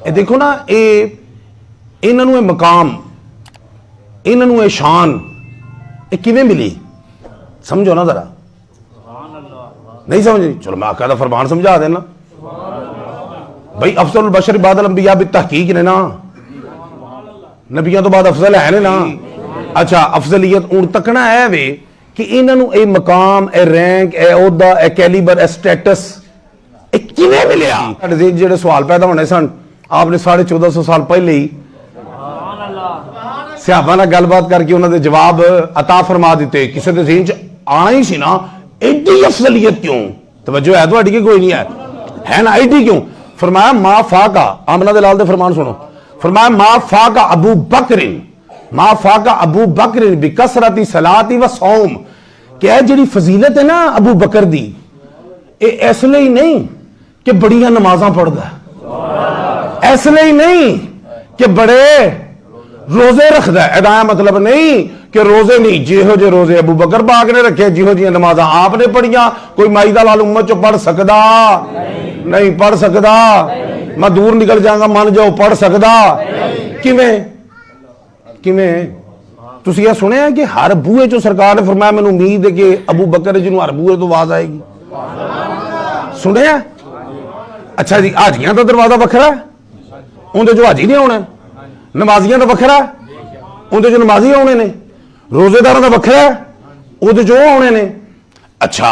ये देखो ना, ये इन्होंने मकाम, इन्होंने शान ये किवें मिली, समझो ना जरा। नहीं समझ, चलो मैं आका दा फरमान समझा देना भाई। अफजल बशर बादल अंबिया भी तहकीक ने ना, नबियों तो बाद अफजल है ने ना। अच्छा अफजलीयत हूं तकना है वे कि इन्होंने ये मकाम, ए रैंक, ए ओहदा, ए कैलीबर, ए स्टेटस किवें मिलिया। जो सवाल पैदा होने सन, आपने 1450 साल पहले ही सहाबा नाल गलबात करके उन्होंने जवाब अता फरमा दिते। किसी के ज़हन च आना ही सी ना, एडी अफजलीयत क्यों? तवज्जो है तुहाडी कि कोई नहीं है ना? एडी क्यों? फरमाया मा फाका, आमना दे लाल दे फरमान सुनो। फरमाया मा फाका अबू बकरिन, मा फाका अबू बकरिन बिकसरती सलाती व सौम। क्या जी फजीलत है ना अबू बकर दी, इसलिए ही नहीं कि बड़िया नमाजा पढ़दा, इसलिए नहीं कि बड़े रोजे रखदा है। एदा मतलब नहीं कि रोजे नहीं, जिहो जे रोजे अबू बकर पाक ने रखे, जिहो जी नमाजा आपने पढ़िया, कोई माई दा लाल उम्मत चो पढ़ सकदा नहीं, पढ़ सकदा। मैं दूर निकल जाऊंगा, मान जाओ पढ़ सकदा किवें किवें? तुसीं ये सुनिया कि हर बूहे चो सरकार ने फरमाया मैनूं उम्मीद है कि अबू बकर जिन्होंने हर बूहे तो आवाज आएगी, सुनिया? अच्छा जी, हाजियां का दरवाजा वखरा, उनके जो हाजी नहीं आना, नमाजियां का वखरा, उनके जो नमाजी आने ने, रोजेदारों का वखरा, उहदे जो आने ने। अच्छा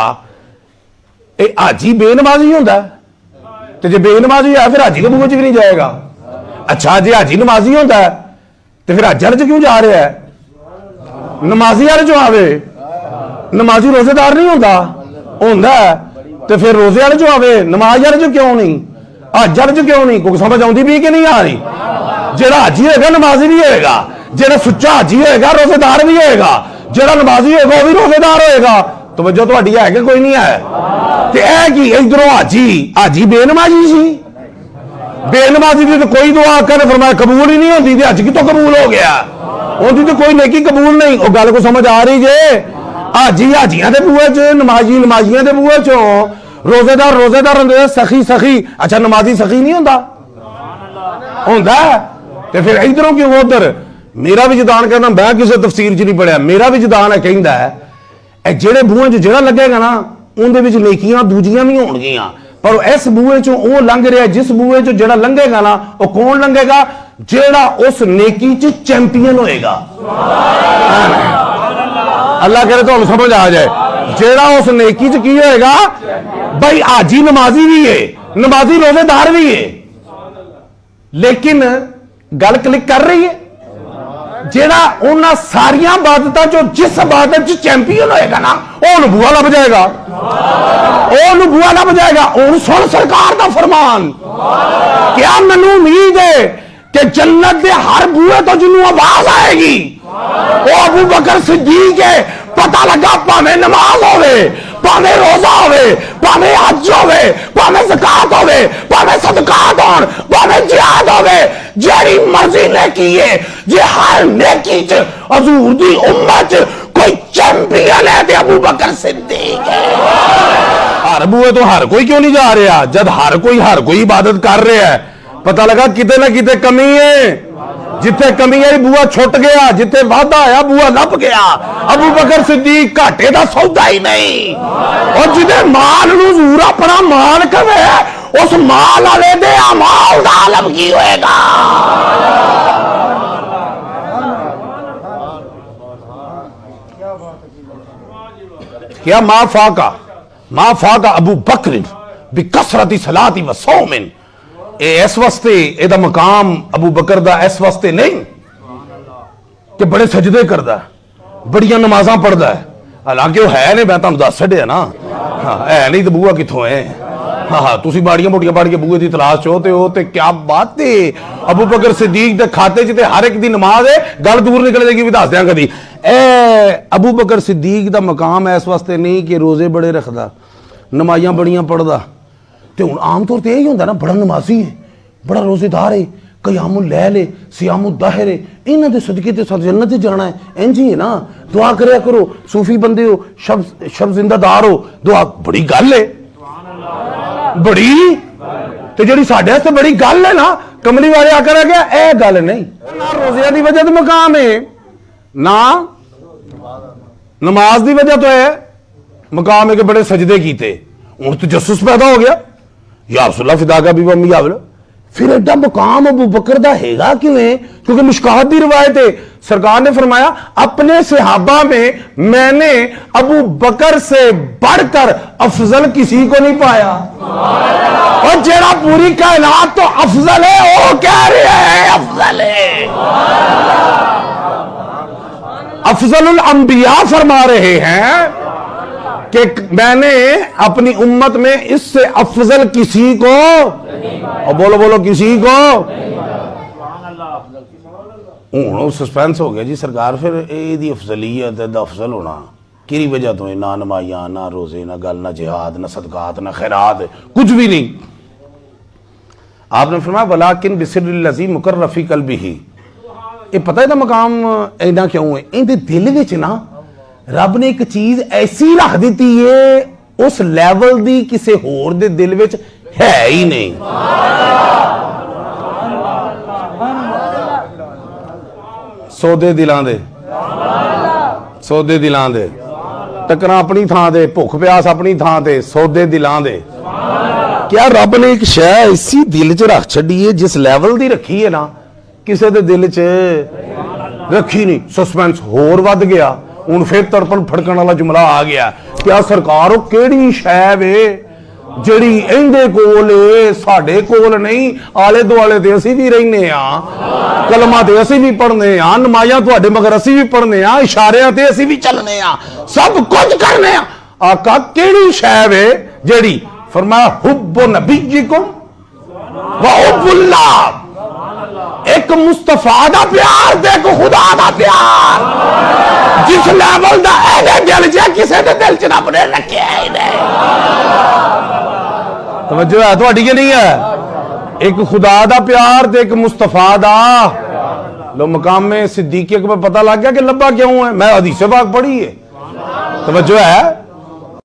ये हाजी बेनमाजी होंदा, तो जे बेनमाजी है फिर हाजी के बूहे च भी नहीं जाएगा। अच्छा जे हाजी नमाजी होंदा तो फिर हज च क्यों जा रहा है? नमाजी वाले जो आवे, नमाजी रोजेदार नहीं होंदा, होंदा तो फिर रोजे वाले जो आवे, नमाज वाले जो क्यों नहीं, हज वाले जो क्यों नहीं? कोई समझ आती भी कि नहीं आ रही? जेड़ा हाजी होएगा नमाजी भी होएगा, जेड़ा सुच्चा हाजी होएगा रोजेदार भी होएगा, जेड़ा नमाजी होएगा वो भी रोजेदार होएगा। तो वजह तुहाडी है कि कोई नहीं है? ते ऐ कि इधरों हाजी, हाजी बेनमाजी सी, बेनमाजी की तो कोई दुआ आका ने फरमाया कबूल ही नहीं होती, हज कितों कबूल हो गया? उनकी तो कोई नेकी कबूल नहीं। वो गल को समझ आ रही जे? हाजी हाजियां दे बूहे च, नमाजी नमाजियां दे बूहे चो, रोजेदार रोजेदार होंदे, सखी सखी। अच्छा नमाजी सखी नहीं होंदा? होंदा ते फिर इधरों क्यों उधर? मेरा विजदान कहना, मैं किसी तफसीर च नहीं पढ़िया, मेरा विजदान है कहंदा है जेड़े बूहे च जेड़ा लगेगा ना उनदे विच नेकियां दूजियां भी होणगियां, पर इस बूहे चो वो लंघ रहा, जिस बूहे चो जेड़ा लंघेगा ना वो कौन लंघेगा? जेड़ा उस नेकी च चैंपियन होएगा। अल्लाह करे तो समझ आ जाए, जेड़ा उस नेकी च की होएगा। भाई हाजी नमाजी भी है, नमाजी रोजेदार भी है, लेकिन गल क्लिक कर रही है, जेड़ा उन्हां सारियां इबादतां चो जिस इबादत च चैंपियन होएगा ना वो नबूआ लभ जाएगा, वो नबूआ लभ जाएगा। हुण सुन सरकार दा फरमान, क्या मैनूं उम्मीद है कि जन्नत दे हर बूहे तो जिन्हों आवाज आएगी वो अबू बकर सिद्दीक है। पता लगा भावें नमाज होवे, भावें रोजा होवे, भावें हज होवे, भावें ज़कात होवे, भावें सदकात होण, भावें जिहाद होवे, जेड़ी मर्जी नेकी है, जे हर नेकी च हजूर दी उम्मत च कोई चैंपियन है ते अबू बकर सिद्दीक है। हर बूहे तो हर कोई क्यों नहीं जा रहा? जब हर कोई इबादत कर रहा है, पता लगा किते ना किते कमी है। जिथे कमी आई बूआ छुट गया, जिथे वादा आया बूआ लभ गया। अबू बकर सिद्दीक घाटे का सौदा ही नहीं, और जिदे माल नूं हजूर अपना माल कहे, उस माल वाले दे अमाल दा आलम की होएगा? क्या मा फाका अबू बकर बिकसरती सलाती व सौमिन। इस वास्ते एदा मकाम अबू बकर दा इस वास्ते नहीं कि बड़े सजदे करदा, बड़ियां नमाजा पढ़दा है, हालांकि वो है नहीं, मैं तुहानूं दस छड्डिया ना। हाँ है नहीं तो बूआ कित्थों है? हाँ तुसीं बाड़ियां मोटियां पढ़ के बूए की तलाश चो ते क्या बात है। अबू बकर सिद्दीक दे खाते च हर एक दी नमाज है, गल दूर निकल जाएगी भी दस दियां कदी। अबू बकर सिद्दीक दा मकाम इस वास्ते नहीं कि रोजे बड़े रखदा, नमाइयां बड़ियां पढ़दा, तो हुण आम तौर पर यही होंदा ना, बड़ा नमाजी है, बड़ा रोजेदार है, कयामुल लैल है, सियामुल दहर है, इन्हां दे सदके ते जन्नत जाना है। इंज ही है ना, दुआ करया करो, सूफी बंदे हो, शब जिंदादार हो, दुआ बड़ी गल है, बड़ी तो जी साढ़े वास्ते बड़ी गल है ना, कमली वाले आकर गया यह गल नहीं ना, रोजिया की वजह तो मकाम है ना, नमाज की वजह तो है मकाम है कि बड़े सजदे कीते, हूं तो जसूस पैदा हो गया या रसूलुल्लाह फिदाका भी मम्मी आवल। फिर एडा मुकाम अबू बकर दा हैगा किवें? क्योंकि मुश्काहत की रिवायत है, सरकार ने फरमाया अपने सहाबा में मैंने अबू बकर से बढ़कर अफजल किसी को नहीं पाया। और जेड़ा पूरी कायनात तो अफजल है वो कह रहे हैं अफजल है, अफजलुल अंबिया फरमा रहे हैं कि मैंने अपनी उम्मत में इससे अफजल किसी को, और बोलो बोलो किसी को, हूं सस्पेंस हो गया जी सरकार। फिर यदी अफजलीयत अफजल होना कि वजह तो है? ना नमाइयां, ना रोजे, ना गल, ना जिहाद, ना सदकात, ना खैरात, कुछ भी नहीं। आपने फरमाया वलाकिन बिसिर्रिल्लज़ी मुकर्रफी कल्बिही। ये पता है ना मकाम इना क्यों है? इनके दिल विच ना रब ने एक चीज ऐसी रख दी है उस लैवल दी किसी होर दे दिल विच है ही नहीं। सौदे दिलां दे, सौदे दिलां दे, टकरां अपनी थां दे, भुख प्यास अपनी थां ते, सौदे दिलां दे। क्या रब ने एक शै ऐसी दिल च रख छड़ी है जिस लैवल दी रखी है ना किसी दे दिल च रखी नहीं। सस्पेंस होर वध गया, हूं फिर तड़पन फड़कन वाला जुमला आ गया। क्या सरकार वो केड़ी शै वे जिहड़ी इहदे कोल साडे कोल नहीं? आले दुआले ते असीं भी रहने आ, कलमा ते असीं भी पढ़ने आ, नमाज़ां तुहाडे मगर असीं भी पढ़ने आ, इशारियां ते असीं भी चलने आ, सब कुछ करने आ। आका केड़ी शै वे जिहड़ी फरमाया हुब्बु नबीयिकुम व हुब्बुल्लाह, एक मुस्तफा दा प्यार ते एक खुदा दा प्यार, जिस लेवल दा एने दिल च किसी दे दिल च रब ने रखिया ही नहीं। तवज्जो है तुहाडी कि नहीं है? एक खुदा दा प्यार ते एक मुस्तफा दा। लो मकाम में सिद्दीक़ को पता लग गया कि लब्बा क्यों है, मैं हदीस पाक पढ़ी है। तवज्जो है।